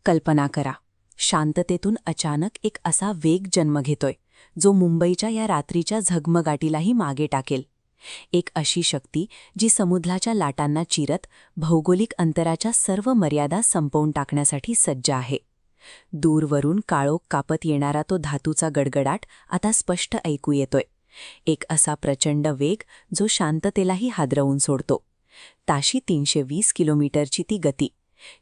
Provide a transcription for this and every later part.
कल्पना करा, शांततेतून अचानक एक असा वेग जन्म घेतोय जो मुंबईच्या या रात्रीच्या झगमगाटीलाही मागे टाकेल. एक अशी शक्ती जी समुद्राच्या लाटांना चिरत भौगोलिक अंतराच्या सर्व मर्यादा संपवून टाकण्यासाठी सज्ज आहे. दूरवरून काळोख कापत येणारा तो धातूचा गडगडाट आता स्पष्ट ऐकू येतोय. एक असा प्रचंड वेग जो शांततेलाही हादरवून सोडतो. ताशी 320 किलोमीटरची ती गती,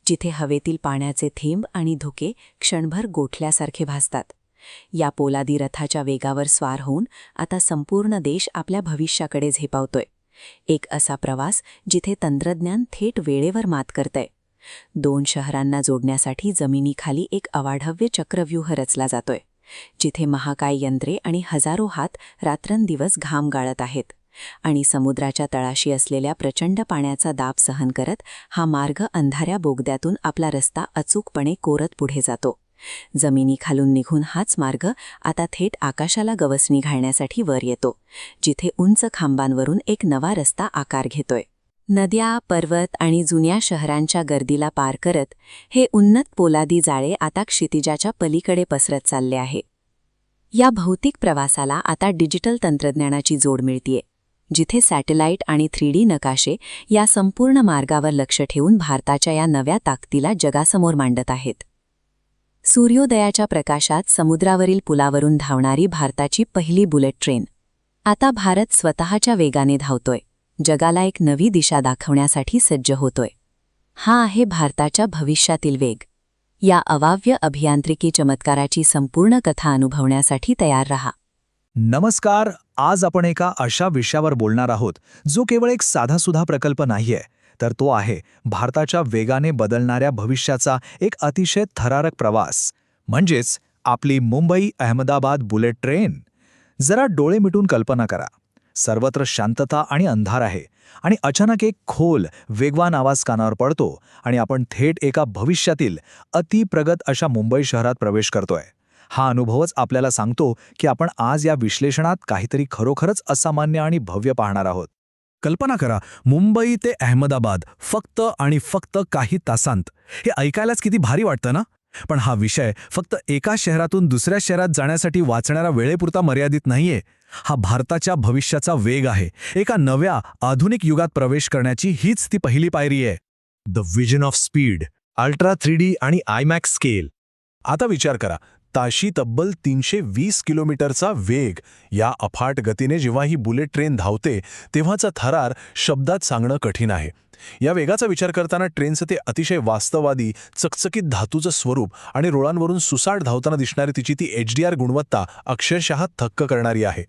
जिथे हवेतील पाण्याचे थेंब आणि धुके क्षणभर गोठल्यासारखे भासतात. या पोलादी रथाच्या वेगावर स्वार होऊन आता संपूर्ण देश आपल्या भविष्याकडे झेपावतोय. एक असा प्रवास जिथे तंत्रज्ञान थेट वेळेवर मात करतंय. 2 शहरांना जोडण्यासाठी जमिनीखाली एक अवाढव्य चक्रव्यूह रचला जातोय, जिथे महाकाय यंत्रे आणि हजारो हात रात्रंदिवस घाम गाळत आहेत. आणि समुद्राच्या तळाशी असलेल्या प्रचंड पाण्याचा दाब सहन करत हा मार्ग अंधाऱ्या बोगद्यातून आपला रस्ता अचूकपणे कोरत पुढे जातो. जमिनीखालून निघून हाच मार्ग आता थेट आकाशाला गवसणी घालण्यासाठी वर येतो, जिथे उंच खांबांवरून एक नवा रस्ता आकार घेतोय. नद्या, पर्वत आणि जुन्या शहरांच्या गर्दीला पार करत हे उन्नत पोलादी जाळे आता क्षितिजाच्या पलीकडे पसरत चालले आहे. या भौतिक प्रवासाला आता डिजिटल तंत्रज्ञानाची जोड मिळतीये, जिथे सॅटेलाईट आणि 3D नकाशे या संपूर्ण मार्गावर लक्ष ठेवून भारताच्या या नव्या ताकदीला जगासमोर मांडत आहेत. सूर्योदयाच्या प्रकाशात समुद्रावरील पुलावरून धावणारी भारताची पहिली बुलेट ट्रेन. आता भारत स्वतःच्या वेगाने धावतोय, जगाला एक नवी दिशा दाखवण्यासाठी सज्ज होतोय. हा आहे भारताच्या भविष्यातील वेग. या अवाव्य अभियांत्रिकी चमत्काराची संपूर्ण कथा अनुभवण्यासाठी तयार रहा. नमस्कार. आज आपण एका अशा विषयावर बोलणार आहोत जो केवळ एक साधासुधा प्रकल्प नाहीये, तर तो आहे भारताच्या वेगाने बदलणाऱ्या भविष्याचा एक अतिशय थरारक प्रवास, म्हणजेच आपली मुंबई-अहमदाबाद बुलेट ट्रेन. जरा डोळे मिटून कल्पना करा. सर्वत्र शांतता आणि अंधार आहे, आणि अचानक एक खोल, वेगवान आवाज कानावर पडतो आणि आपण थेट एका भविष्यातील अतिप्रगत अशा मुंबई शहरात प्रवेश करतोय. हा अनुभवच आपल्याला सांगतो की आपण आज या विश्लेषणात काहीतरी खरोखरच असामान्य आणि भव्य पाहणार आहोत. कल्पना करा, मुंबई ते अहमदाबाद फक्त आणि फक्त काही तासांत. हे ऐकायलाच किती भारी वाटतं ना? पण हा विषय फक्त एका शहरातून दुसऱ्या शहरात जाण्यासाठी वाचणाऱ्या वेळेपुरता मर्यादित नाहीये. हा भारताच्या भविष्याचा वेग आहे. एका नव्या, आधुनिक युगात प्रवेश करण्याची हीच ती पहिली पायरी आहे. The vision of speed, ultra 3D आणि आयमॅक्स स्केल. आता विचार करा, ताशी तब्बल 320 किलोमीटरचा वेग. या अफाट गतीने जेव्हा ही बुलेट ट्रेन धावते तेव्हाचा थरार शब्दात सांगणं कठीण आहे. या वेगाचा विचार करताना ट्रेनचं ते अतिशय वास्तववादी, चकचकीत धातूचं स्वरूप आणि रुळांवरून सुसाट धावताना दिसणारी तिची ती HDR गुणवत्ता अक्षरशः थक्क करणारी आहे.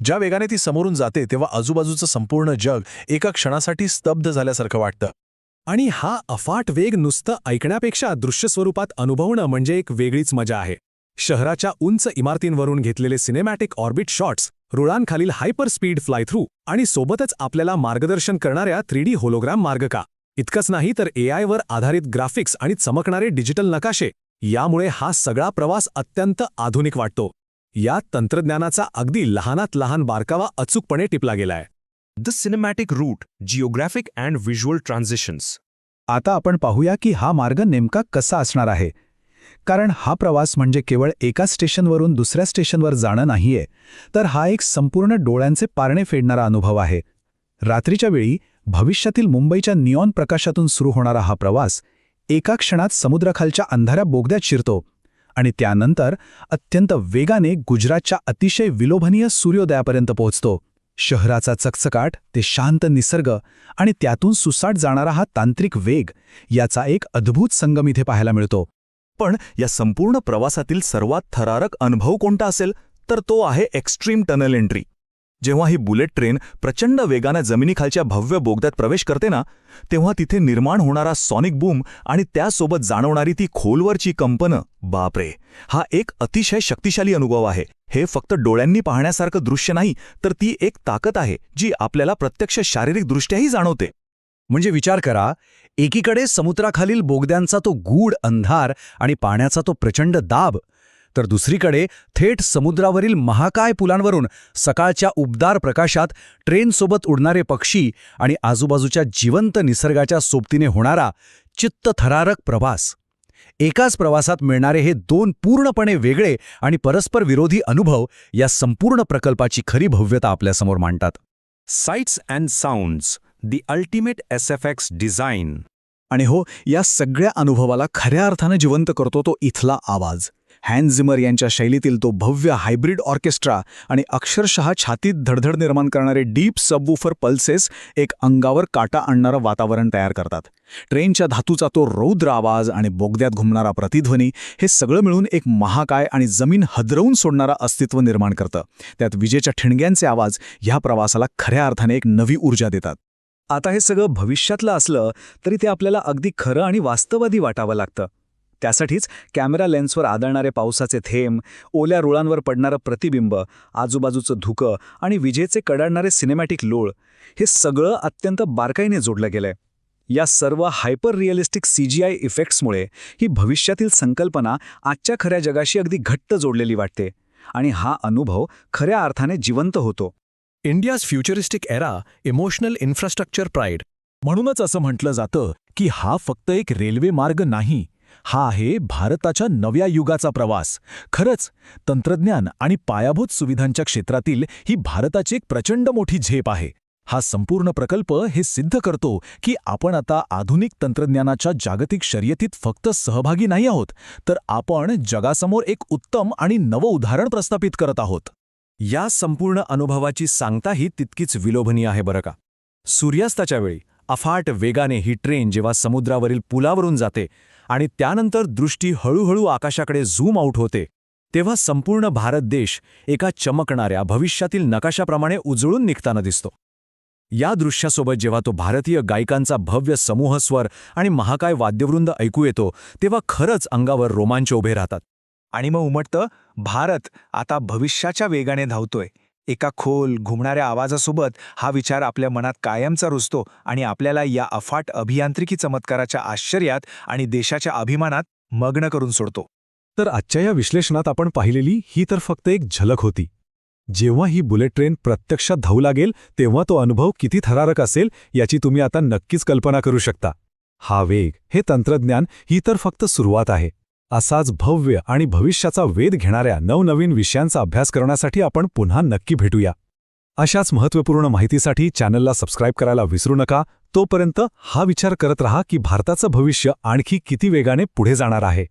ज्या वेगाने ती समोरून जाते तेव्हा आजूबाजूचं संपूर्ण जग एका क्षणासाठी स्तब्ध झाल्यासारखं वाटतं. आणि हा अफाट वेग नुसतं ऐकण्यापेक्षा दृश्य स्वरूपात अनुभवणं म्हणजे एक वेगळीच मजा आहे. शहराच्या उंच इमारतींवरून घेतलेले सिनेमॅटिक ऑर्बिट शॉट्स, रुळांखालील हायपर स्पीड फ्लाय थ्रू आणि सोबतच आपल्याला मार्गदर्शन करणाऱ्या 3D होलोग्राम मार्गका. इतकंच नाही तर AI वर आधारित ग्राफिक्स आणि चमकणारे डिजिटल नकाशे. यामुळे हा सगळा प्रवास अत्यंत आधुनिक वाटतो. या तंत्रज्ञानाचा अगदी लहानात लहान बारकावा अचूकपणे टिपला गेलाय. The cinematic route, geographic and visual transitions. आता आपण पाहूया की हा मार्ग नेमका कसा असणार आहे. कारण हा प्रवास म्हणजे केवळ एका स्टेशनवरून दुसऱ्या स्टेशनवर जाणं नाहीये, तर हा एक संपूर्ण डोळ्यांचे पारणे फेडणारा अनुभव आहे. रात्रीच्या वेळी भविष्यातील मुंबईच्या निऑन प्रकाशातून सुरू होणारा हा प्रवास एका क्षणात समुद्राखालच्या अंधाऱ्या बोगद्यात शिरतो आणि त्यानंतर अत्यंत वेगाने गुजरातच्या अतिशय विलोभनीय सूर्योदयापर्यंत पोहोचतो. शहराचा चकचकाट, ते शांत निसर्ग आणि त्यातून सुसाट जाणारा हा तांत्रिक वेग याचा एक अद्भुत संगम इथे पाहायला मिळतो. पण या संपूर्ण प्रवासातील सर्वात थरारक अनुभव कोणता असेल तर तो आहे एक्स्ट्रीम टनल एंट्री. जेव्हा ही बुलेट ट्रेन प्रचंड वेगाने जमिनीखालच्या भव्य बोगद्यात प्रवेश करते ना, तेव्हा तिथे निर्माण होणारा सॉनिक बूम आणि त्यासोबत जाणवणारी ती खोलवरची कंपनं, बापरे, हा एक अतिशय शक्तिशाली अनुभव आहे. हे फक्त डोळ्यांनी पाहण्यासारखं दृश्य नाही, तर ती एक ताकद आहे जी आपल्याला प्रत्यक्ष शारीरिकदृष्ट्याही जाणवते. म्हणजे विचार करा, एकीकडे समुद्राखालील बोगद्यांचा तो गूढ अंधार आणि पाण्याचा तो प्रचंड दाब, तर दुसरीकडे थेट समुद्रावरील महाकाय पुलांवरून सकाळच्या उबदार प्रकाशात ट्रेनसोबत उडणारे पक्षी आणि आजूबाजूच्या जिवंत निसर्गाच्या सोबतीने होणारा चित्तथरारक प्रवास. एकाच प्रवासात मिळणारे हे दोन पूर्णपणे वेगळे आणि परस्पर विरोधी अनुभव या संपूर्ण प्रकल्पाची खरी भव्यता आपल्यासमोर मांडतात. Sights and sounds, the ultimate SFX design. आणि हो, या सगळ्या अनुभवाला खऱ्या अर्थानं जिवंत करतो तो इथला आवाज. हॅन्स झिमर यांच्या शैलीतील तो भव्य हायब्रिड ऑर्केस्ट्रा आणि अक्षरशः छातीत धडधड निर्माण करणारे डीप सबवूफर पल्सेस एक अंगावर काटा आणणारं वातावरण तयार करतात. ट्रेनच्या धातूचा तो रौद्र आवाज आणि बोगद्यात घुमणारा प्रतिध्वनी हे सगळं मिळून एक महाकाय आणि जमीन हदरवून सोडणारा अस्तित्व निर्माण करतं. त्यात विजेच्या ठिणग्यांचे आवाज ह्या प्रवासाला खऱ्या अर्थाने एक नवी ऊर्जा देतात. आता हे सगळं भविष्यातलं असलं तरी ते आपल्याला अगदी खरं आणि वास्तववादी वाटावं लागतं. त्यासाठीच कॅमेरा लेन्सवर आदळणारे पावसाचे थेंब, ओल्या रुळांवर पडणारं प्रतिबिंब, आजूबाजूचं धुकं आणि विजेचे कडाडणारे सिनेमॅटिक लोळ हे सगळं अत्यंत बारकाईने जोडलं गेलंय. या सर्व हायपर रिअलिस्टिक CGI इफेक्ट्समुळे ही भविष्यातील संकल्पना आजच्या खऱ्या जगाशी अगदी घट्ट जोडलेली वाटते आणि हा अनुभव खऱ्या अर्थाने जिवंत होतो. India's futuristic era, emotional infrastructure pride. म्हणूनच असं म्हटलं जातं की हा फक्त एक रेल्वे मार्ग नाही, हा आहे भारताच्या नव्या युगाचा प्रवास. खरंच तंत्रज्ञान आणि पायाभूत सुविधांच्या क्षेत्रातील ही भारताची एक प्रचंड मोठी झेप आहे. हा संपूर्ण प्रकल्प हे सिद्ध करतो की आपण आता आधुनिक तंत्रज्ञानाच्या जागतिक शर्यतीत फक्त सहभागी नाही आहोत, तर आपण जगासमोर एक उत्तम आणि नवं उदाहरण प्रस्थापित करत आहोत. या संपूर्ण अनुभवाची सांगताही तितकीच विलोभनीय आहे बरं का. सूर्यास्ताच्या वेळी अफाट वेगाने ही ट्रेन जेव्हा समुद्रावरील पुलावरून जाते आणि त्यानंतर दृष्टी हळूहळू आकाशाकडे झूम आऊट होते, तेव्हा संपूर्ण भारत देश एका चमकणाऱ्या भविष्यातील नकाशाप्रमाणे उजळून निघताना दिसतो. या दृश्यासोबत जेव्हा तो भारतीय गायकांचा भव्य समूहस्वर आणि महाकाय वाद्यवृंद ऐकू येतो, तेव्हा खरंच अंगावर रोमांच उभे राहतात. आणि मग उमटतं, भारत आता भविष्याच्या वेगाने धावतोय. एका खोल घुमणाऱ्या आवाजासोबत हा विचार आपल्या मनात कायमचा रुजतो आणि आपल्याला या अफाट अभियांत्रिकी चमत्काराच्या आश्चर्यात आणि देशाच्या अभिमानात मग्न करून सोडतो. तर आजच्या या विश्लेषणात आपण पाहिलेली ही तर फक्त एक झलक होती. जेव्हा ही बुलेट ट्रेन प्रत्यक्षात धावू लागेल तेव्हा तो अनुभव किती थरारक असेल याची तुम्ही आता नक्कीच कल्पना करू शकता. हा वेग, हे तंत्रज्ञान ही तर फक्त सुरुवात आहे. असाच भव्य आणि भविष्याचा वेध घेणाऱ्या नवनवीन विषयांचा अभ्यास करण्यासाठी आपण पुन्हा नक्की भेटूया. अशाच महत्त्वपूर्ण माहितीसाठी चॅनलला सबस्क्राईब करायला विसरू नका. तोपर्यंत हा विचार करत रहा की भारताचं भविष्य आणखी किती वेगाने पुढे जाणार आहे.